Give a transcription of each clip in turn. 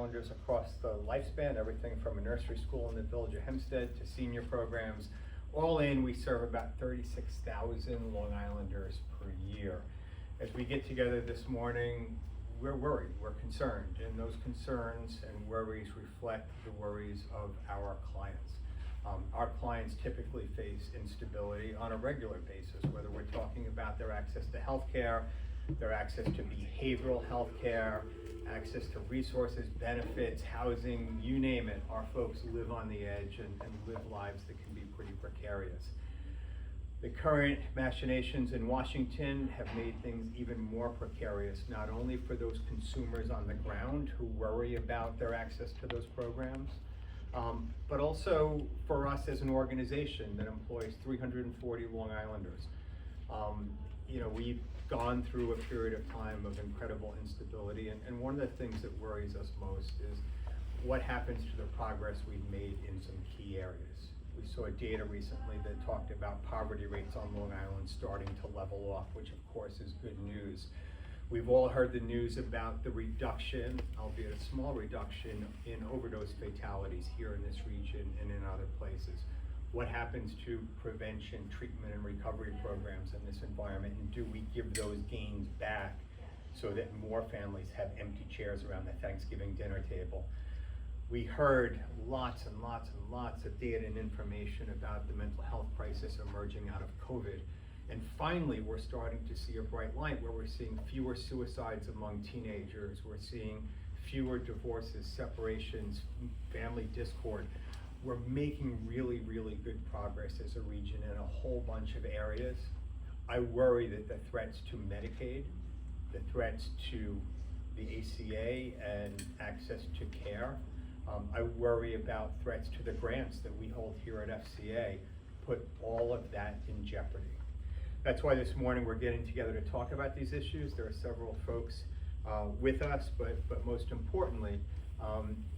Islanders across the lifespan, everything from a nursery school in the village of Hempstead to senior programs. All in, we serve about 36,000 Long Islanders per year. As we get together this morning, we're worried, we're concerned, and those concerns and worries reflect the worries of our clients. Our clients typically face instability on a regular basis, whether we're talking about their access to healthcare, their access to behavioral healthcare, access to resources, benefits, housing, you name it. Our folks live on the edge and live lives that can be pretty precarious. The current machinations in Washington have made things even more precarious, not only for those consumers on the ground who worry about their access to those programs, but also for us as an organization that employs 340 Long Islanders. We've gone through a period of time of incredible instability, and one of the things that worries us most is what happens to the progress we've made in some key areas. We saw data recently that talked about poverty rates on Long Island starting to level off, which of course is good news. We've all heard the news about the reduction, albeit a small reduction, in overdose fatalities here in this region and in other places. What happens to prevention, treatment, and recovery programs in this environment, and do we give those gains back so that more families have empty chairs around the Thanksgiving dinner table? We heard lots and lots and lots of data and information about the mental health crisis emerging out of COVID. And finally, we're starting to see a bright light where we're seeing fewer suicides among teenagers. We're seeing fewer divorces, separations, family discord. We're making really, really good progress as a region in a whole bunch of areas. I worry that the threats to Medicaid, the threats to the ACA and access to care, I worry about threats to the grants that we hold here at FCA, put all of that in jeopardy. That's why this morning we're getting together to talk about these issues. There are several folks with us, but most importantly,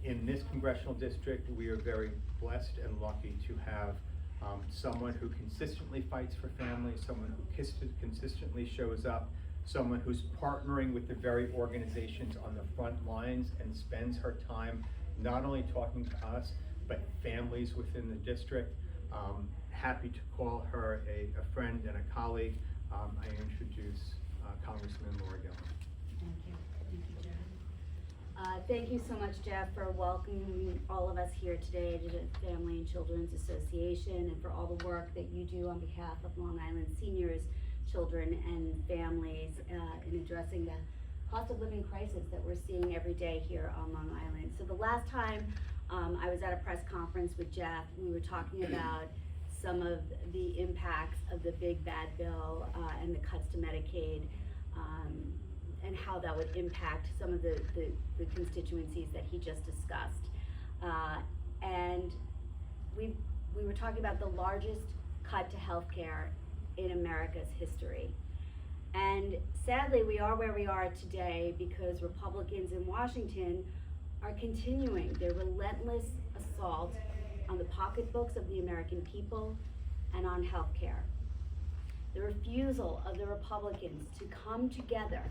in this congressional district, we are very blessed and lucky to have someone who consistently fights for families, someone who consistently shows up, someone who's partnering with the very organizations on the front lines and spends her time not only talking to us, but families within the district. Happy to call her a friend and a colleague. I introduce Congressman Laura Gillen. Thank you. Thank you, Jeff. Thank you so much, Jeff, for welcoming all of us here today to the Family and Children's Association, and for all the work that you do on behalf of Long Island seniors, children, and families in addressing the cost of living crisis that we're seeing every day here on Long Island. So the last time I was at a press conference with Jeff, we were talking about some of the impacts of the big bad bill and the cuts to Medicaid, and how that would impact some of the constituencies that he just discussed. And we were talking about the largest cut to healthcare in America's history. And sadly, we are where we are today because Republicans in Washington are continuing their relentless assault on the pocketbooks of the American people and on health care. The refusal of the Republicans to come together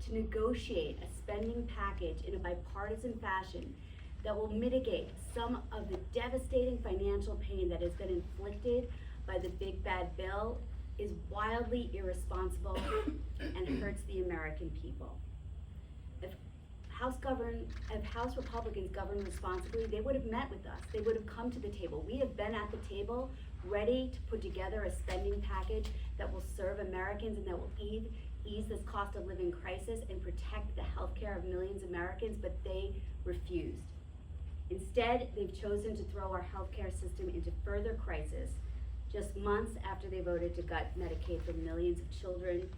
to negotiate a spending package in a bipartisan fashion that will mitigate some of the devastating financial pain that has been inflicted by the big bad bill is wildly irresponsible and hurts the American people. If House Republicans governed responsibly, they would have met with us. They would have come to the table. We have been at the table ready to put together a spending package that will serve Americans and that will ease this cost of living crisis and protect the health care of millions of Americans, but they refused. Instead, they've chosen to throw our healthcare system into further crisis just months after they voted to gut Medicaid for millions of children,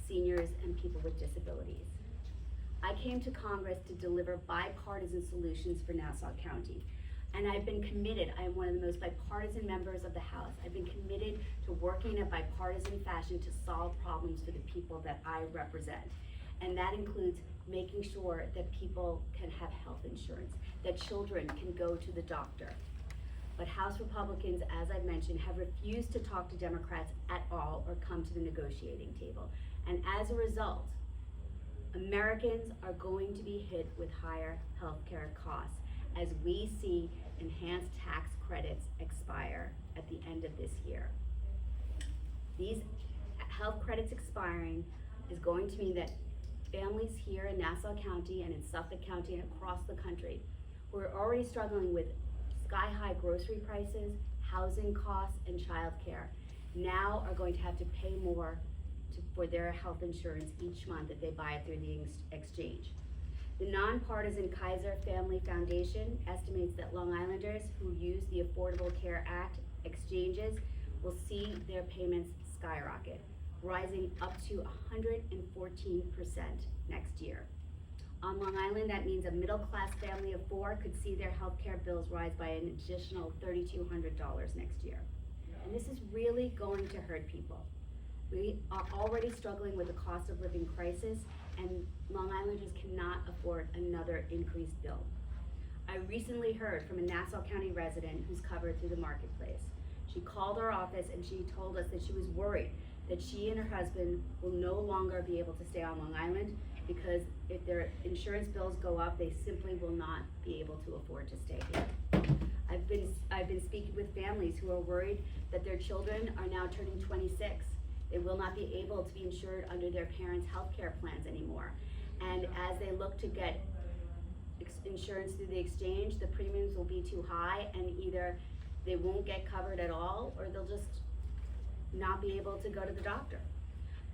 seniors, and people with disabilities. I came to Congress to deliver bipartisan solutions for Nassau County, and I've been committed. I am one of the most bipartisan members of the House. I've been committed to working in a bipartisan fashion to solve problems for the people that I represent. And that includes making sure that people can have health insurance, that children can go to the doctor. But House Republicans, as I've mentioned, have refused to talk to Democrats at all or come to the negotiating table. And as a result, Americans are going to be hit with higher healthcare costs as we see enhanced tax credits expire at the end of this year. These health credits expiring is going to mean that families here in Nassau County and in Suffolk County and across the country who are already struggling with sky-high grocery prices, housing costs, and childcare now are going to have to pay more for their health insurance each month if they buy it through the exchange. The nonpartisan Kaiser Family Foundation estimates that Long Islanders who use the Affordable Care Act exchanges will see their payments skyrocket, rising up to 114% next year. On Long Island, that means a middle-class family of 4 could see their healthcare bills rise by an additional $3,200 next year. And this is really going to hurt people. We are already struggling with the cost of living crisis, and Long Islanders cannot afford another increased bill. I recently heard from a Nassau County resident who's covered through the marketplace. She called our office and she told us that she was worried that she and her husband will no longer be able to stay on Long Island because if their insurance bills go up, they simply will not be able to afford to stay here. I've been speaking with families who are worried that their children are now turning 26. They will not be able to be insured under their parents' health care plans anymore. And as they look to get insurance through the exchange, the premiums will be too high and either they won't get covered at all or they'll just not be able to go to the doctor.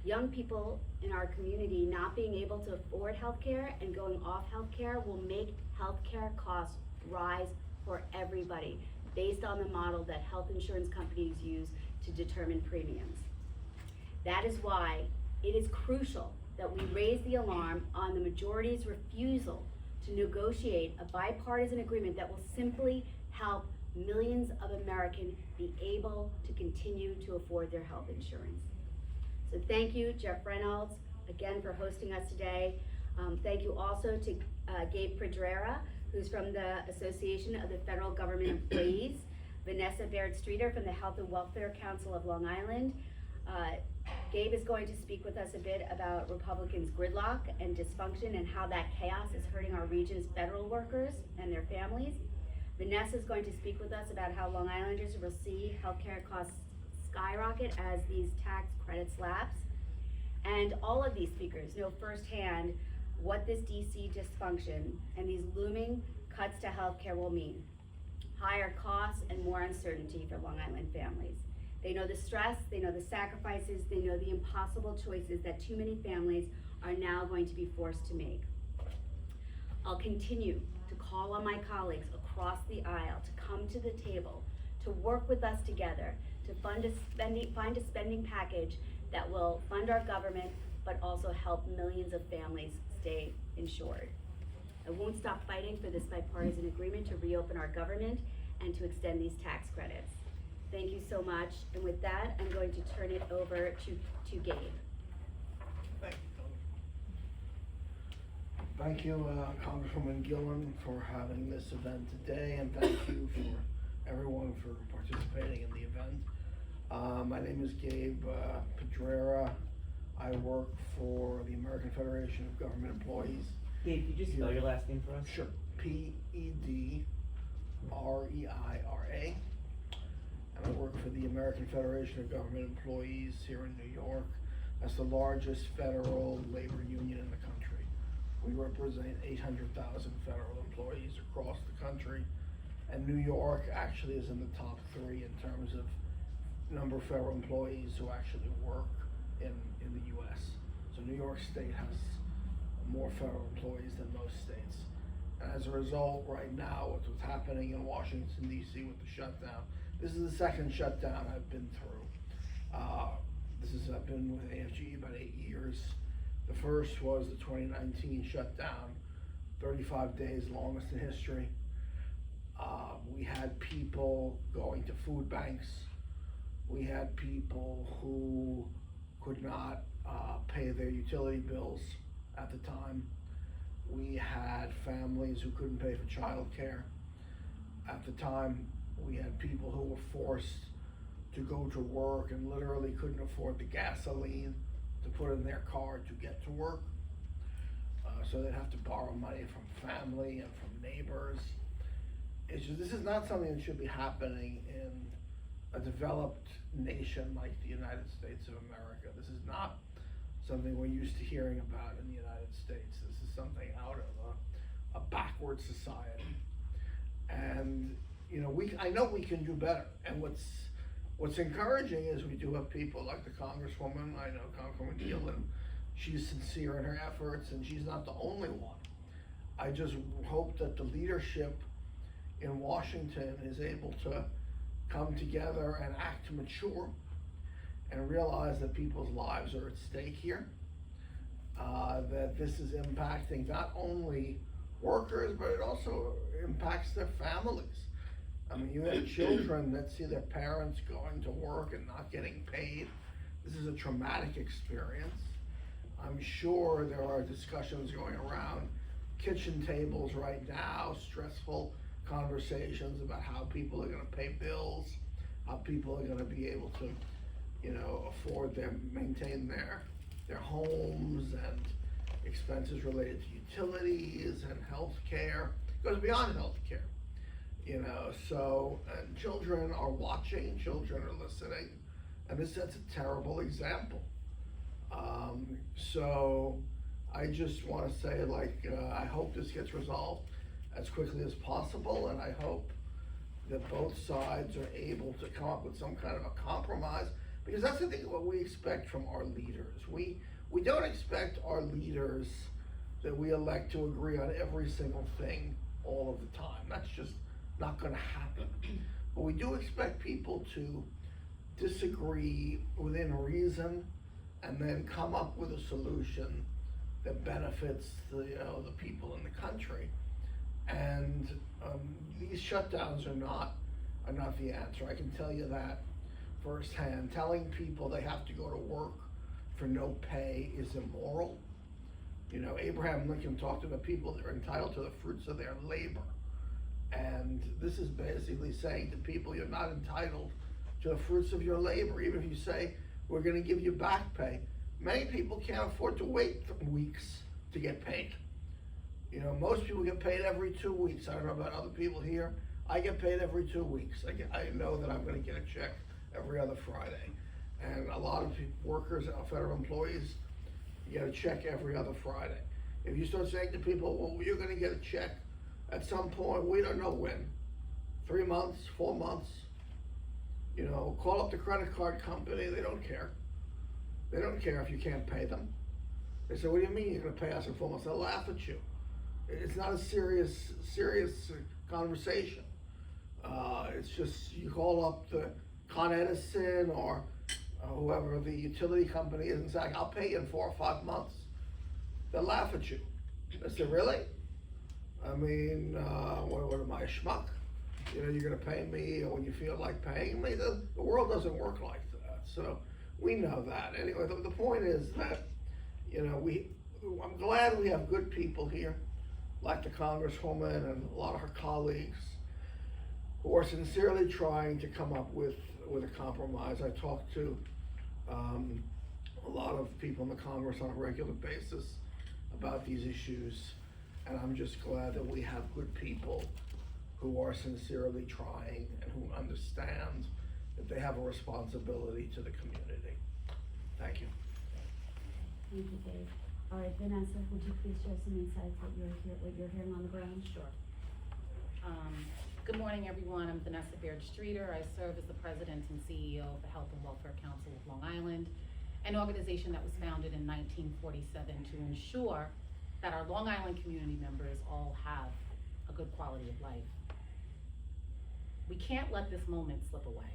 Young people in our community not being able to afford healthcare and going off healthcare will make healthcare costs rise for everybody based on the model that health insurance companies use to determine premiums. That is why it is crucial that we raise the alarm on the majority's refusal to negotiate a bipartisan agreement that will simply help millions of Americans be able to continue to afford their health insurance. So thank you, Jeff Reynolds, again for hosting us today. Thank you also to Gabe Pedrera, who's from the Association of the Federal Government Employees, Vanessa Baird-Streeter from the Health and Welfare Council of Long Island. Gabe is going to speak with us a bit about Republicans' gridlock and dysfunction and how that chaos is hurting our region's federal workers and their families. Vanessa is going to speak with us about how Long Islanders will see healthcare costs skyrocket as these tax credits lapse. And all of these speakers know firsthand what this DC dysfunction and these looming cuts to healthcare will mean. Higher costs and more uncertainty for Long Island families. They know the stress, they know the sacrifices, they know the impossible choices that too many families are now going to be forced to make. I'll continue to call on my colleagues across the aisle to come to the table, to work with us together, to find a spending package that will fund our government, but also help millions of families stay insured. I won't stop fighting for this bipartisan agreement to reopen our government and to extend these tax credits. Thank you so much, and with that, I'm going to turn it over to Gabe. Thank you, Tony. Thank you, Congresswoman Gillen, for having this event today, and thank you for everyone for participating in the event. My name is Gabe Pedrera. I work for the American Federation of Government Employees. Gabe, could you spell your last name for us? Sure. Pedreira. And I work for the American Federation of Government Employees here in New York. That's the largest federal labor union in the country. We represent 800,000 federal employees across the country. And New York actually is in the top 3 in terms of number of federal employees who actually work in the US. So New York State has more federal employees than most states. And as a result, right now, with what's happening in Washington, D.C. with the shutdown, this is the second shutdown I've been through. I've been with AFG about 8 years. The first was the 2019 shutdown, 35 days, longest in history. We had people going to food banks. We had people who could not pay their utility bills at the time. We had families who couldn't pay for childcare at the time. We had people who were forced to go to work and literally couldn't afford the gasoline to put in their car to get to work. so they'd have to borrow money from family and from neighbors. It's just, this is not something that should be happening in a developed nation like the United States of America. This is not something we're used to hearing about in the United States. This is something out of a backward society. And, you know, I know we can do better. And what's encouraging is we do have people like the Congresswoman, I know Congresswoman Gillen, she's sincere in her efforts, and she's not the only one. I just hope that the leadership in Washington is able to come together and act mature and realize that people's lives are at stake here, that this is impacting not only workers, but it also impacts their families. I mean, you have children that see their parents going to work and not getting paid. This is a traumatic experience. I'm sure there are discussions going around kitchen tables right now, stressful conversations about how people are gonna pay bills, how people are gonna be able to, you know, maintain their homes, and expenses related to utilities and health care. It goes beyond health care, you know, so, and children are watching, children are listening, and this sets a terrible example. So I just wanna say, like, I hope this gets resolved as quickly as possible, and I hope that both sides are able to come up with some kind of a compromise, because that's the thing, what we expect from our leaders. We don't expect our leaders that we elect to agree on every single thing all of the time. That's just not gonna happen. But we do expect people to disagree within reason and then come up with a solution that benefits the people in the country. And these shutdowns are not the answer. I can tell you that firsthand. Telling people they have to go to work for no pay is immoral. You know, Abraham Lincoln talked about people that are entitled to the fruits of their labor. And this is basically saying to people, you're not entitled to the fruits of your labor. Even if you say, we're gonna give you back pay. Many people can't afford to wait weeks to get paid. You know, most people get paid every 2 weeks. I don't know about other people here. I get paid every 2 weeks. I know that I'm gonna get a check every other Friday. And a lot of workers, federal employees, get a check every other Friday. If you start saying to people, well, you're gonna get a check at some point, we don't know when, 3 months, 4 months, you know, call up the credit card company, they don't care. They don't care if you can't pay them. They say, what do you mean you're gonna pay us in 4 months? They'll laugh at you. It's not a serious conversation. It's just, you call up the Con Edison or whoever the utility company is and say, I'll pay you in 4 or 5 months. They'll laugh at you. They say, really? I mean, what am I, a schmuck? You know, you're gonna pay me when you feel like paying me? The world doesn't work like that. So we know that. Anyway, the point is that, you know, I'm glad we have good people here, like the Congresswoman and a lot of her colleagues, who are sincerely trying to come up with a compromise. I talk to a lot of people in the Congress on a regular basis about these issues, and I'm just glad that we have good people who are sincerely trying and who understand that they have a responsibility to the community. Thank you. Thank you, Dave. All right, Vanessa, would you please share some insights what you're hearing on the ground? Sure. Good morning, everyone. I'm Vanessa Baird-Streeter. I serve as the president and CEO of the Health and Welfare Council of Long Island, an organization that was founded in 1947 to ensure that our Long Island community members all have a good quality of life. We can't let this moment slip away.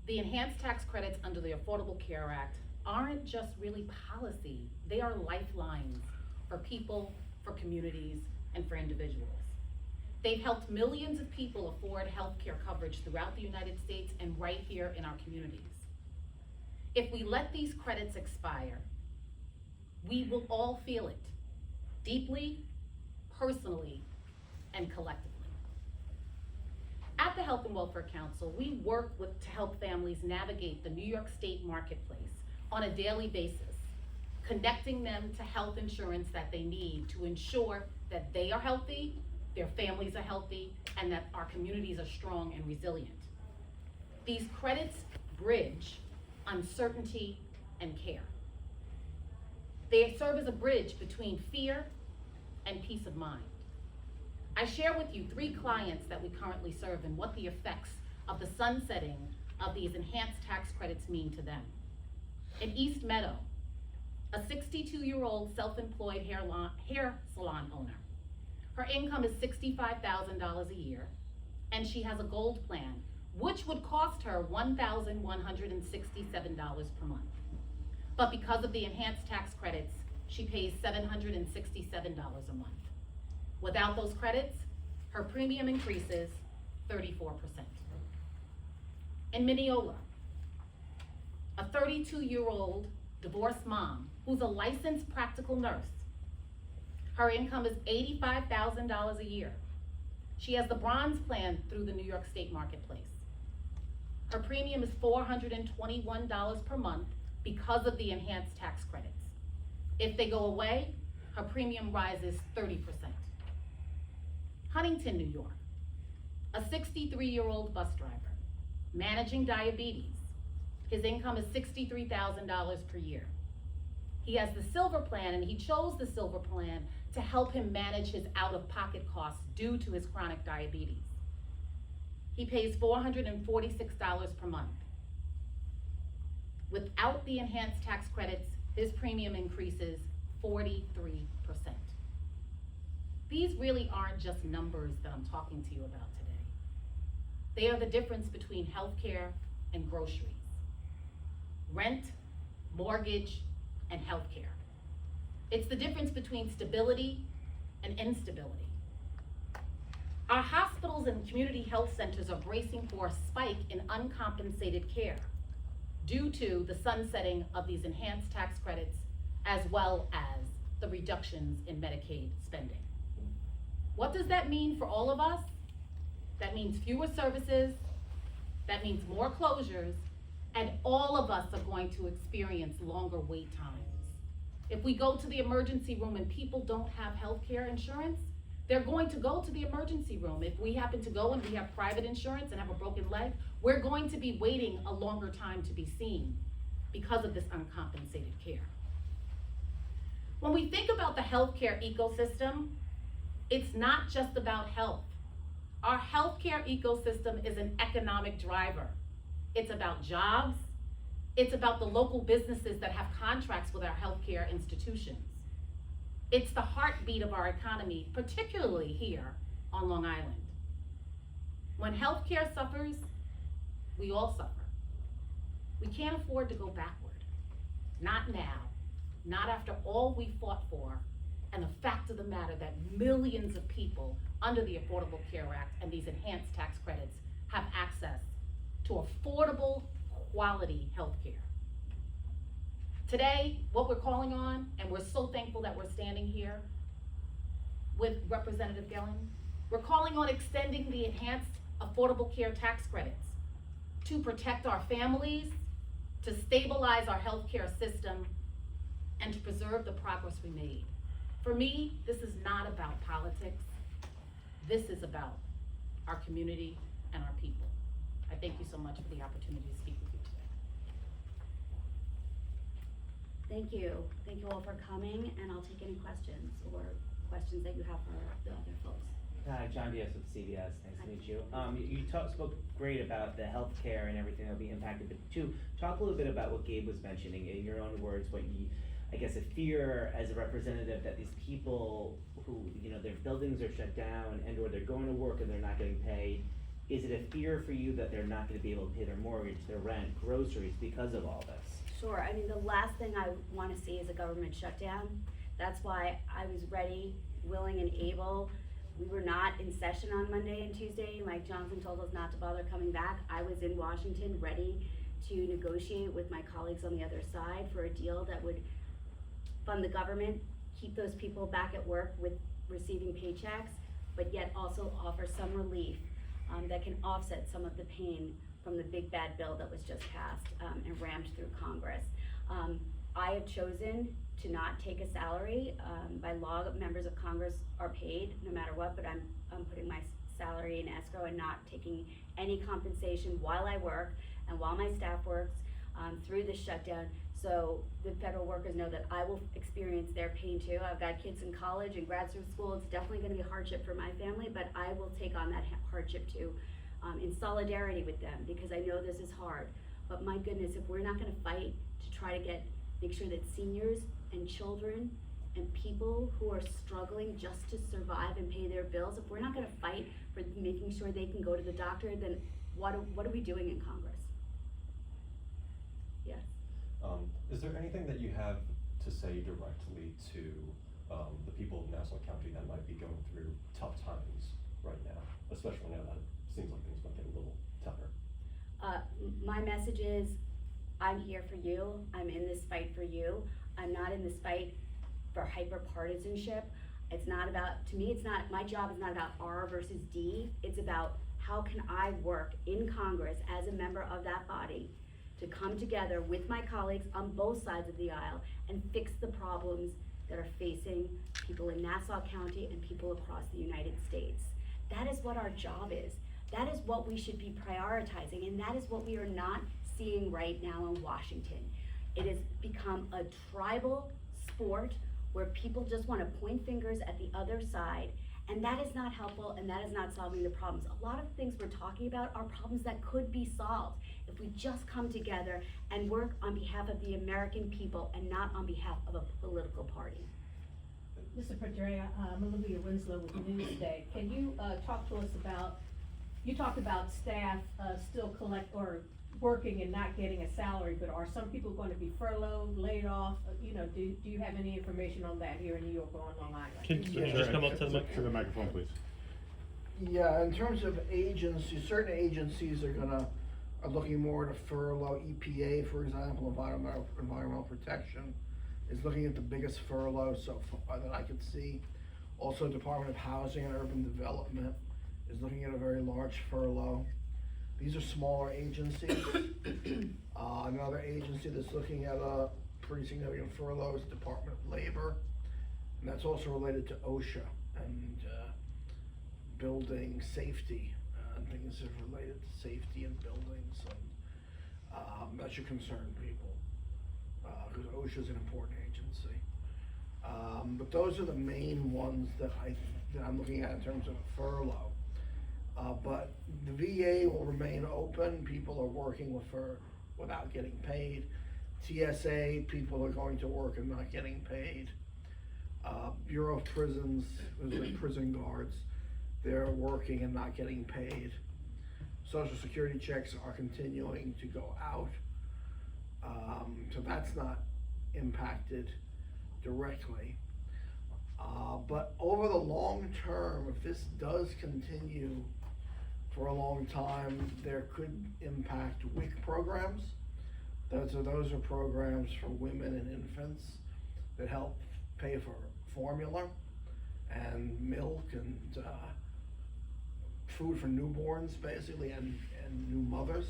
The enhanced tax credits under the Affordable Care Act aren't just really policy, they are lifelines for people, for communities, and for individuals. They've helped millions of people afford health care coverage throughout the United States and right here in our communities. If we let these credits expire, we will all feel it, deeply, personally, and collectively. At the Health and Welfare Council, we work to help families navigate the New York State marketplace on a daily basis connecting them to health insurance that they need to ensure that they are healthy, their families are healthy, and that our communities are strong and resilient. These credits bridge uncertainty and care. They serve as a bridge between fear and peace of mind. I share with you 3 clients that we currently serve and what the effects of the sunsetting of these enhanced tax credits mean to them. In East Meadow, a 62-year-old self-employed hair salon owner. Her income is $65,000 a year, and she has a gold plan, which would cost her $1,167 per month. But because of the enhanced tax credits, she pays $767 a month. Without those credits, her premium increases 34%. In Mineola, a 32-year-old divorced mom who's a licensed practical nurse. Her income is $85,000 a year. She has the bronze plan through the New York State Marketplace. Her premium is $421 per month because of the enhanced tax credits. If they go away, her premium rises 30%. Huntington, New York, a 63-year-old bus driver, managing diabetes. His income is $63,000 per year. He has the silver plan, and he chose the silver plan to help him manage his out-of-pocket costs due to his chronic diabetes. He pays $446 per month. Without the enhanced tax credits, his premium increases 43%. These really aren't just numbers that I'm talking to you about today. They are the difference between healthcare and groceries, rent, mortgage, and healthcare. It's the difference between stability and instability. Our hospitals and community health centers are bracing for a spike in uncompensated care due to the sunsetting of these enhanced tax credits, as well as the reductions in Medicaid spending. What does that mean for all of us? That means fewer services, that means more closures, and all of us are going to experience longer wait times. If we go to the emergency room and people don't have health care insurance, they're going to go to the emergency room. If we happen to go and we have private insurance and have a broken leg, we're going to be waiting a longer time to be seen because of this uncompensated care. When we think about the healthcare ecosystem, it's not just about health. Our healthcare ecosystem is an economic driver. It's about jobs. It's about the local businesses that have contracts with our healthcare institutions. It's the heartbeat of our economy, particularly here on Long Island. When healthcare suffers, we all suffer. We can't afford to go backward. Not now, not after all we fought for, and the fact of the matter that millions of people under the Affordable Care Act and these enhanced tax credits have access to affordable, quality health care. Today, what we're calling on, and we're so thankful that we're standing here with Representative Gillen, we're calling on extending the enhanced Affordable Care tax credits to protect our families, to stabilize our healthcare system, and to preserve the progress we made. For me, this is not about politics. This is about our community and our people. I thank you so much for the opportunity to speak with you today. Thank you. Thank you all for coming, and I'll take any questions that you have for the other folks. Hi, John Diaz with CBS. Nice to meet you. You spoke great about the healthcare and everything that'll be impacted, but talk a little bit about what Gabe was mentioning in your own words, what you, I guess, a fear as a representative that these people who, their buildings are shut down and or they're going to work and they're not getting paid. Is it a fear for you that they're not going to be able to pay their mortgage, their rent, groceries because of all this? Sure. I mean, the last thing I want to see is a government shutdown. That's why I was ready, willing, and able. We were not in session on Monday and Tuesday. Mike Johnson told us not to bother coming back. I was in Washington ready to negotiate with my colleagues on the other side for a deal that would fund the government, keep those people back at work with receiving paychecks, but yet also offer some relief that can offset some of the pain from the big bad bill that was just passed and rammed through Congress. I have chosen to not take a salary. By law, members of Congress are paid no matter what, but I'm putting my salary in escrow and not taking any compensation while I work and while my staff works through this shutdown. So the federal workers know that I will experience their pain too. I've got kids in college and graduate school. It's definitely gonna be a hardship for my family, but I will take on that hardship too, in solidarity with them, because I know this is hard. But my goodness, if we're not gonna fight to try to make sure that seniors and children and people who are struggling just to survive and pay their bills, if we're not gonna fight for making sure they can go to the doctor, then what are we doing in Congress? Yes. Is there anything that you have to say directly to the people of Nassau County that might be going through tough times right now, especially now that it seems like things might get a little tougher? My message is, I'm here for you. I'm in this fight for you. I'm not in this fight for hyper partisanship. It's not about, to me, it's not, my job is not about R versus D. It's about how can I work in Congress as a member of that body to come together with my colleagues on both sides of the aisle and fix the problems that are facing people in Nassau County and people across the United States. That is what our job is. That is what we should be prioritizing, and that is what we are not seeing right now in Washington. It has become a tribal sport where people just want to point fingers at the other side, and that is not helpful, and that is not solving the problems. A lot of things we're talking about are problems that could be solved if we just come together and work on behalf of the American people and not on behalf of a political party. Mr. Pedrea, I'm Olivia Winslow with Newsday. Can you talk to us about, you talked about staff still working and not getting a salary, but are some people going to be furloughed, laid off? Do you have any information on that here in New York or on Long Island? Can you just come up to the microphone, please? Yeah, in terms of agencies, certain agencies are looking more to furlough. EPA, for example, environmental protection, is looking at the biggest furlough so far that I could see. Also, Department of Housing and Urban Development is looking at a very large furlough. These are smaller agencies. Another agency that's looking at a pretty significant furlough is Department of Labor, and that's also related to OSHA and building safety, and things that are related to safety in buildings, and that should concern people, because OSHA is an important agency. But those are the main ones that I'm looking at in terms of a furlough. But the VA will remain open. People are working without getting paid. TSA, people are going to work and not getting paid. Bureau of Prisons, the prison guards, they're working and not getting paid. Social Security checks are continuing to go out. So that's not impacted directly. But over the long term, if this does continue for a long time, there could impact WIC programs. Those are programs for women and infants that help pay for formula and milk and food for newborns, basically, and new mothers.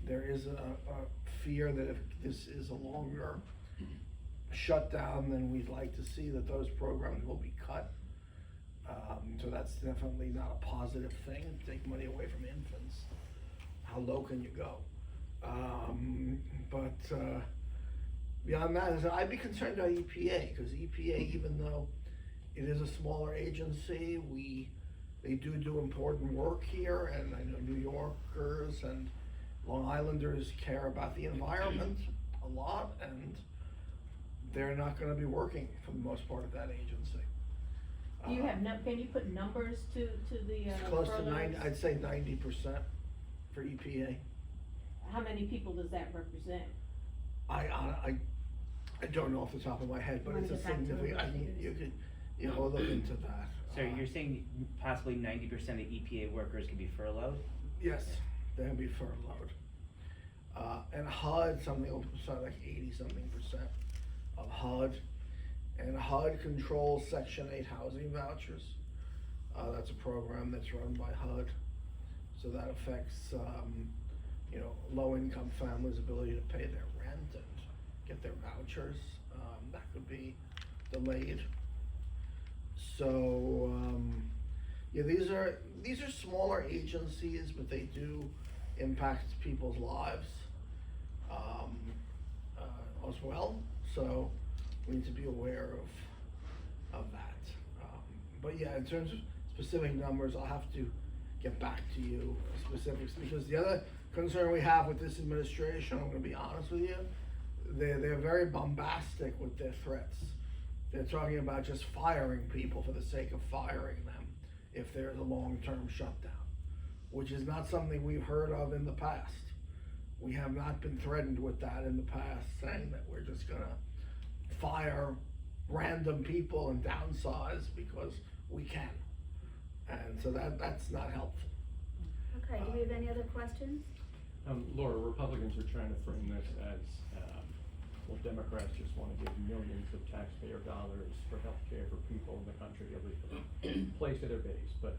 There is a fear that if this is a longer shutdown than we'd like to see, that those programs will be cut. So that's definitely not a positive thing. Take money away from infants. How low can you go? But beyond that, I'd be concerned about EPA, because EPA, even though it is a smaller agency, they do important work here, and I know New Yorkers and Long Islanders care about the environment a lot, and they're not going to be working for the most part of that agency. Do you have can you put numbers to the It's close to furloughs? 90, I'd say 90% for EPA. How many people does that represent? I don't know off the top of my head, but Wanna it's a get back to significant, it? you could look into that. So you're saying possibly 90% of EPA workers could be furloughed? Yes, they'll be furloughed. And HUD, something like 80-something% of HUD. And HUD controls Section 8 housing vouchers. That's a program that's run by HUD. So that affects, low-income families' ability to pay their rent and get their vouchers. that could be delayed. So, yeah, these are smaller agencies, but they do impact people's lives, as well, so we need to be aware of that. But yeah, in terms of specific numbers, I'll have to get back to you specifics, because the other concern we have with this administration, I'm gonna be honest with you, they're very bombastic with their threats. They're talking about just firing people for the sake of firing them if there's a long-term shutdown, which is not something we've heard of in the past. We have not been threatened with that in the past, saying that we're just gonna fire random people and downsize because we can. And so that's not helpful. Okay, do we have any other questions? Laura, Republicans are trying to frame this as, well, Democrats just wanna give millions of taxpayer dollars for healthcare for people in the country every place of their base, but,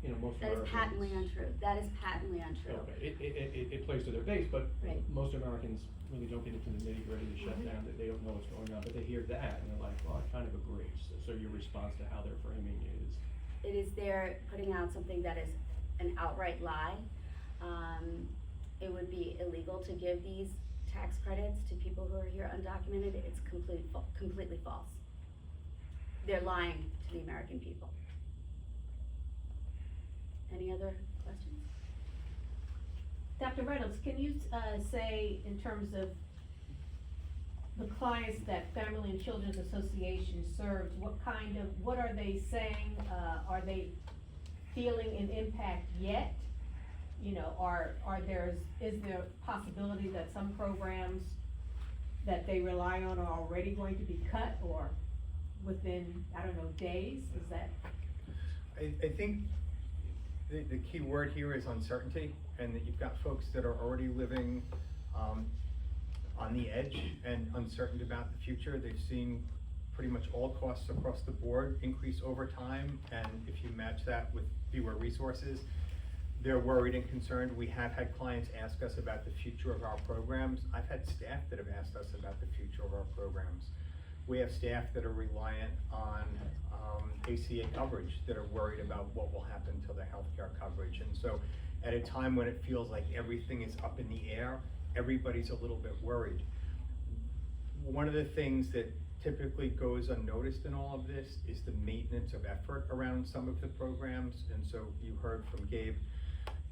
you know, most That is Americans. patently untrue. That is patently untrue. Okay, it plays to their base, but Right. most Americans really don't get into the nitty gritty of shut down, that they don't know what's going on, but they hear that and they're like, well, I kind of agree. So your response to how they're framing is? It is they're putting out something that is an outright lie. It would be illegal to give these tax credits to people who are here undocumented. It's completely false. They're lying to the American people. Any other questions? Dr. Reynolds, can you, say in terms of the clients that Family and Children's Association serves, what are they saying? Are they feeling an impact yet? You know, is there a possibility that some programs that they rely on are already going to be cut, or within, I don't know, days? Is that? I think the key word here is uncertainty, and that you've got folks that are already living on the edge and uncertain about the future. They've seen pretty much all costs across the board increase over time, and if you match that with fewer resources, they're worried and concerned. We have had clients ask us about the future of our programs. I've had staff that have asked us about the future of our programs. We have staff that are reliant on ACA coverage, that are worried about what will happen to their healthcare coverage. And so at a time when it feels like everything is up in the air, everybody's a little bit worried. One of the things that typically goes unnoticed in all of this is the maintenance of effort around some of the programs. And so you heard from Gabe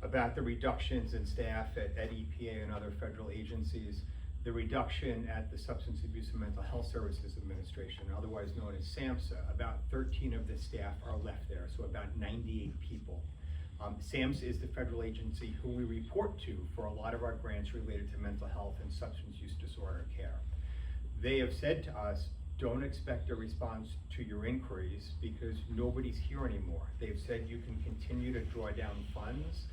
about the reductions in staff at EPA and other federal agencies, the reduction at the Substance Abuse and Mental Health Services Administration, otherwise known as SAMHSA. About 13 of the staff are left there, so about 98 people. SAMHSA is the federal agency who we report to for a lot of our grants related to mental health and substance use disorder care. They have said to us, don't expect a response to your inquiries because nobody's here anymore. They've said you can continue to draw down funds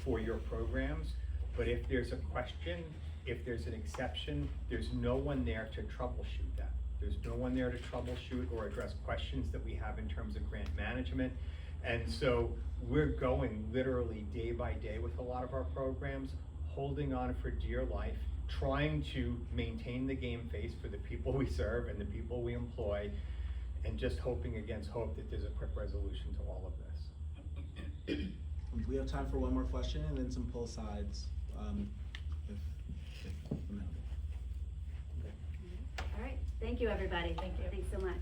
for your programs, but if there's a question, if there's an exception, there's no one there to troubleshoot that. There's no one there to troubleshoot or address questions that we have in terms of grant management. And so we're going literally day by day with a lot of our programs, holding on for dear life, trying to maintain the game face for the people we serve and the people we employ, and just hoping against hope that there's a quick resolution to all of this. We have time for one more question and then some pull sides, if amenable. All right, thank you, everybody. Thank you. Thanks so much.